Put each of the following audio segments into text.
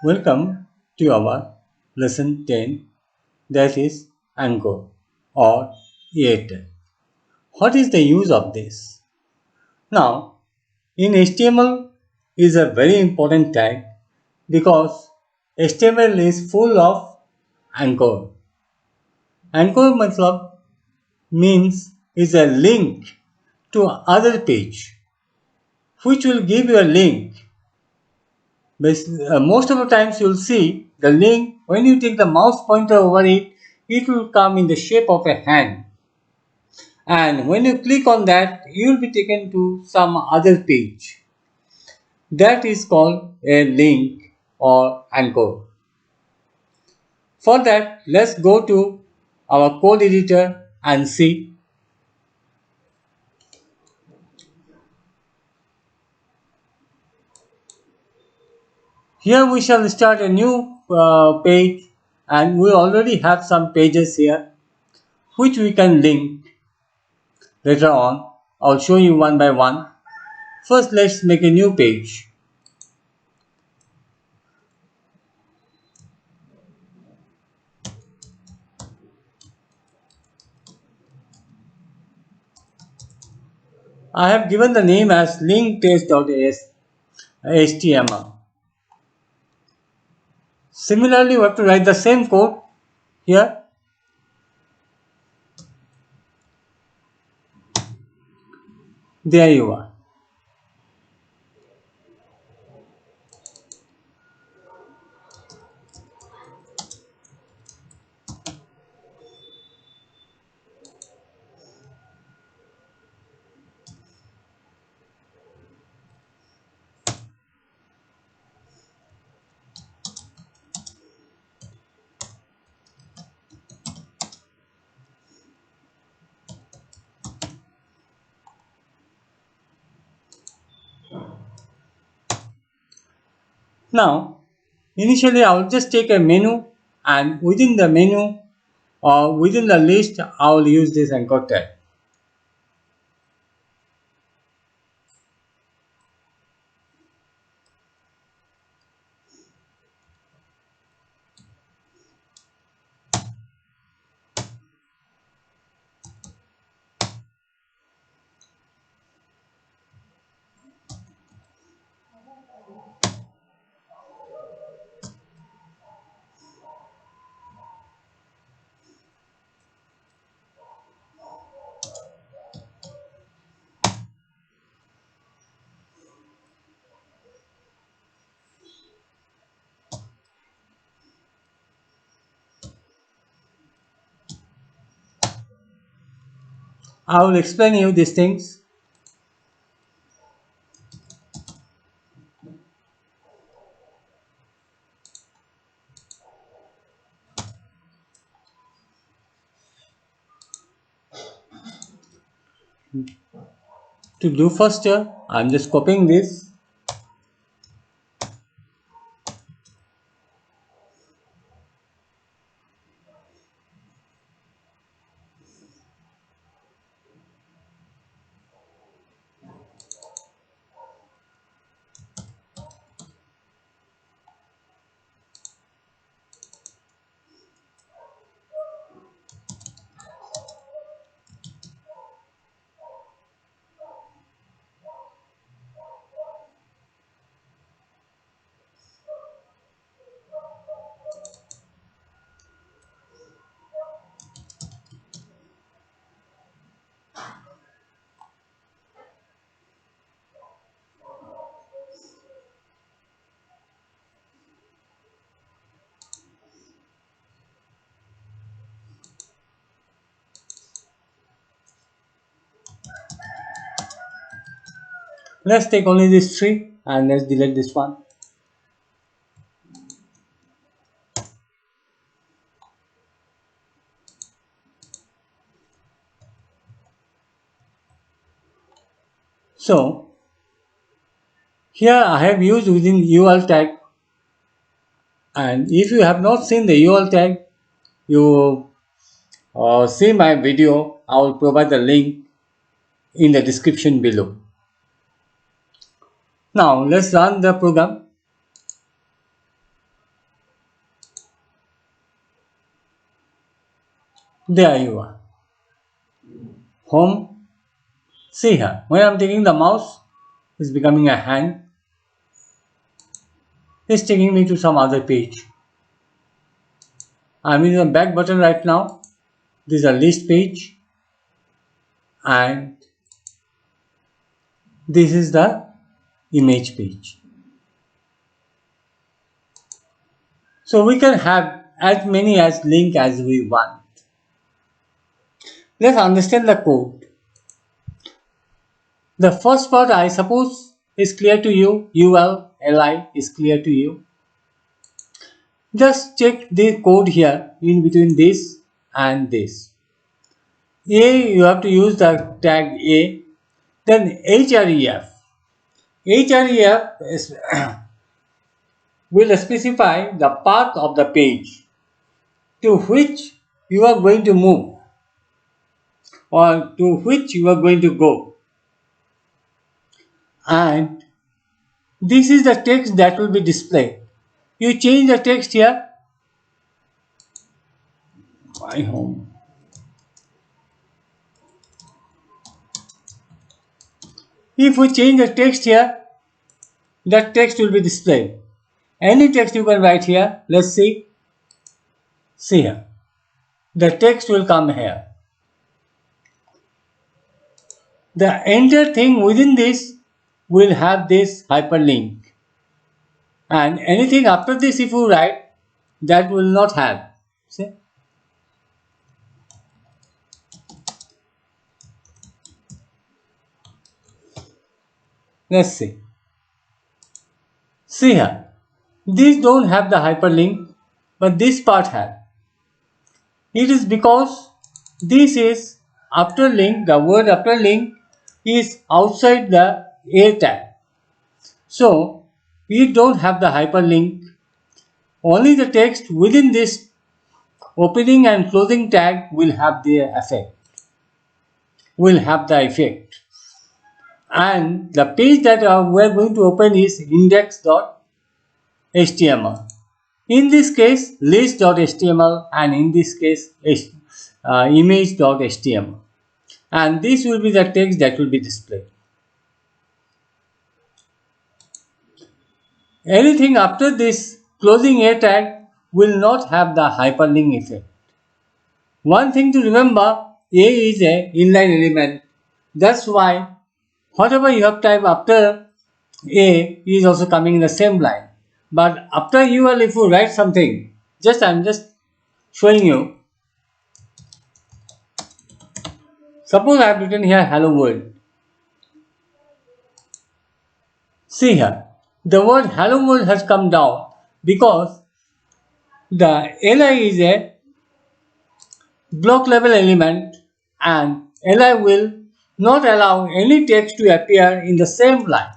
Welcome to our lesson 10, that is Anchor or Airtel. What is the use of this? Now, in HTML is a very important tag because HTML is full of anchor. Anchor matlab means is a link to other page which will give you a link. Most of the times you'll see the link when you take the mouse pointer over it, it will come in the shape of a hand, and when you click on that you will be taken to some other page. That is called a link or anchor. For that, let's go to our code editor and see. Here we shall start a new page, and we already have some pages here which we can link later on. I'll show you one by one. First, let's make a new page. I have given the name as linktest.html. Similarly, we have to write the same code here. There you are. Now, initially I will just take a menu, and within the menu or within the list I will use this anchor tag. I will explain you these things. To do faster, I am just copying this. Let's take only this three and let's delete this one. So here I have used within URL tag, and if you have not seen the URL tag, you see my video. I will provide the link in the description below. Now let's run the program. There you are. Home. See here. When I'm taking the mouse, it's becoming a hand. It's taking me to some other page. I'm using the back button right now. This is a list page. And this is the image page. So we can have as many as link as we want. Let's understand the code. The first part I suppose is clear to you. UL, LI is clear to you. Just check the code here in between this and this. A, you have to use the tag A. Then href. Href is will specify the path of the page to which you are going to move or to which you are going to go. And this is the text that will be displayed. You change the text here. My home. If we change the text here, that text will be displayed. Any text you can write here. Let's see. See here. The text will come here. The entire thing within this will have this hyperlink. And anything after this if you write, that will not have. See? Let's see. See here. These don't have the hyperlink, but this part have. It is because this is after link, the word after link is outside the A tag. So we don't have the hyperlink. Only the text within this opening and closing tag will have the effect. Will have the effect. And the page that we are going to open is index.html. In this case, list.html, and in this case, image.html. And this will be the text that will be displayed. Anything after this closing A tag will not have the hyperlink effect. One thing to remember, A is a inline element. That's why whatever you have typed after A is also coming in the same line. But after UL, if you write something, I'm just showing you. Suppose I have written here hello world. See here, the word hello world has come down because the li is a block level element and li will not allow any text to appear in the same line.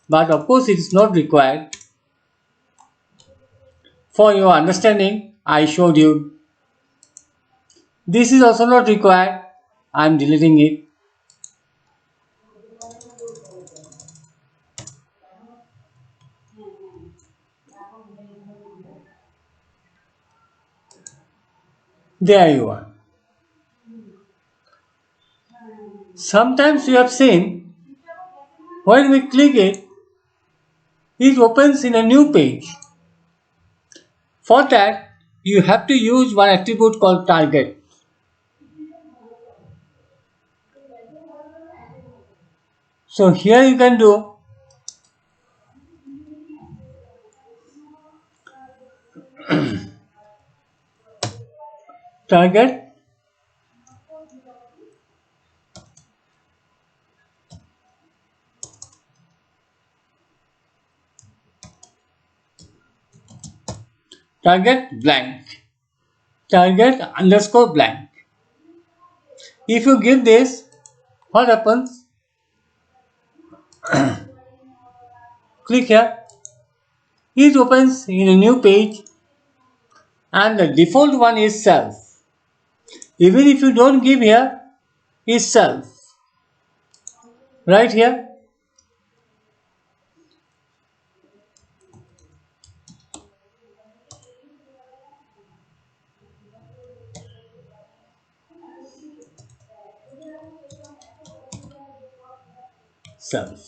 But of course, it is not required. For your understanding, I showed you. This is also not required. I am deleting it. There you are. Sometimes you have seen when we click it, it opens in a new page. For that, you have to use one attribute called target. So here you can do target blank, target underscore blank. If you give this, what happens? Click here. It opens in a new page and the default one is self. Even if you don't give here, is self. Right here. self.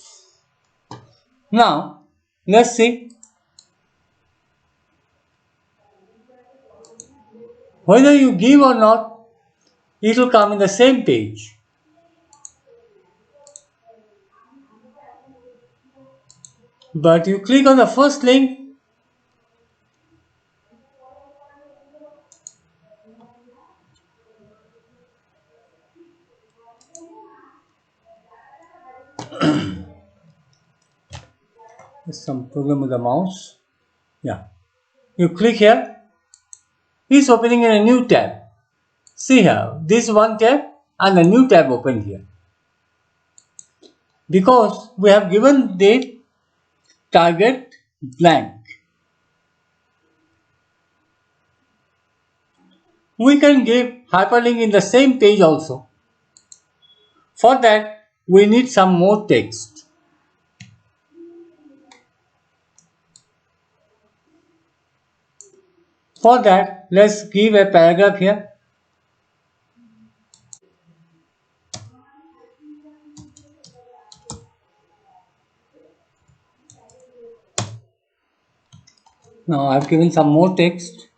Now, let's see whether you give or not, it will come in the same page. But you click on the first link, there's some problem with the mouse. Yeah. You click here, it's opening in a new tab. See here, this one tab and a new tab opened here. Because we have given the target blank. We can give hyperlink in the same page also. For that, we need some more text. For that, let's give a paragraph here. Now I've given some more text.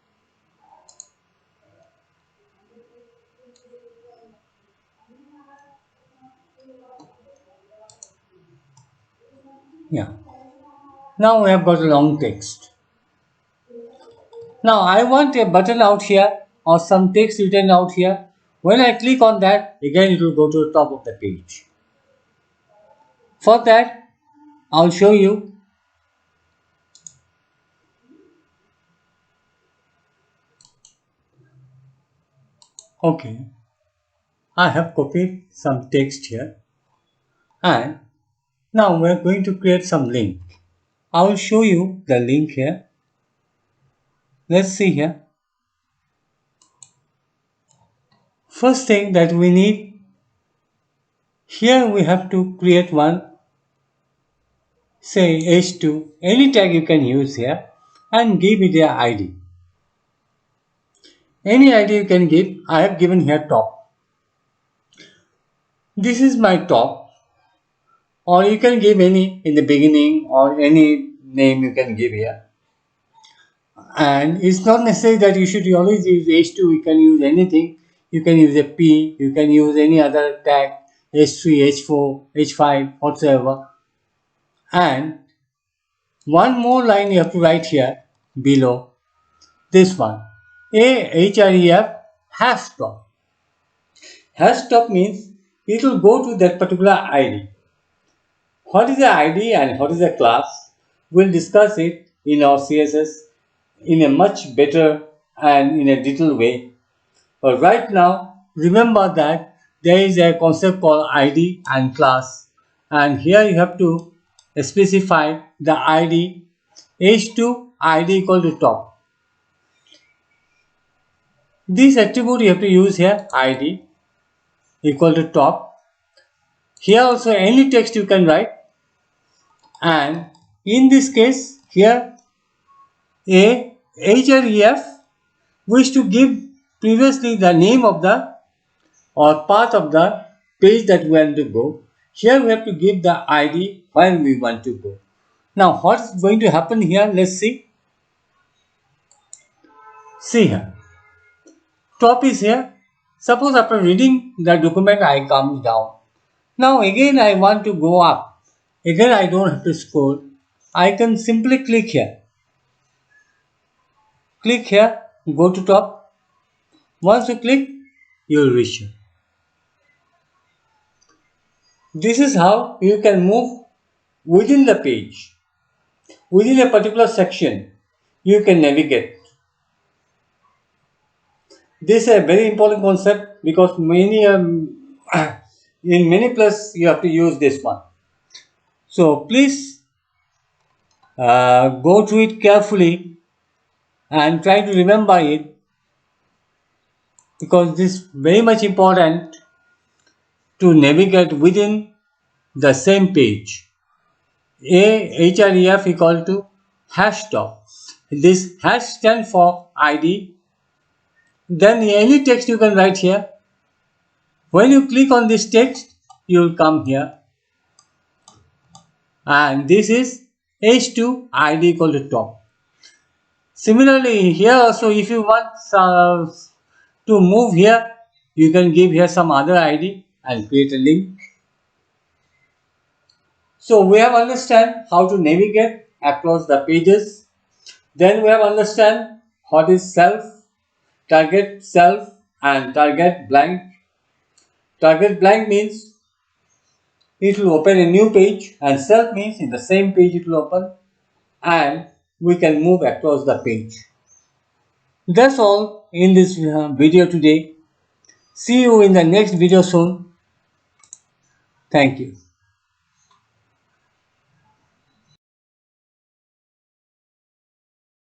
Yeah. Now we have got a long text. Now I want a button out here or some text written out here. When I click on that, again it will go to the top of the page. For that, I'll show you. Okay, I have copied some text here, and now we are going to create some link. I will show you the link here. Let's see here. First thing that we need, here we have to create one, say h2, any tag you can use here, and give it a ID. Any ID you can give, I have given here top. This is my top, or you can give any in the beginning or any name you can give here. And it's not necessary that you should always use h2, you can use anything. You can use a p, you can use any other tag, h3, h4, h5, whatsoever. And one more line you have to write here below, this one, href hashtop. Hashtop means it will go to that particular ID. What is the ID and what is the class? We'll discuss it in our CSS in a much better and in a detailed way. But right now, remember that there is a concept called ID and class. And here you have to specify the ID, h2 ID equal to top. This attribute you have to use here, ID equal to top. Here also any text you can write. And in this case, here a href wish to give previously the name of the or path of the page that we want to go. Here we have to give the ID where we want to go. Now what's going to happen here? Let's see. See here. Top is here. Suppose after reading the document I come down. Now again I want to go up. Again I don't have to scroll. I can simply click here. Click here, go to top. Once you click, you will reach here. This is how you can move within the page. Within a particular section, you can navigate. This is a very important concept because many in many places you have to use this one. So please go through it carefully and try to remember it, because this is very much important to navigate within the same page. href equal to hashtop. This hash stands for ID. Then any text you can write here. When you click on this text, you will come here. and this is h2 id equal to top. Similarly, here also if you want to move here, you can give here some other id and create a link. So we have understand how to navigate across the pages. Then we have understand what is self, target self and target blank. Target blank means it will open a new page and self means in the same page it will open and we can move across the page. That's all in this video today. See you in the next video soon. Thank you.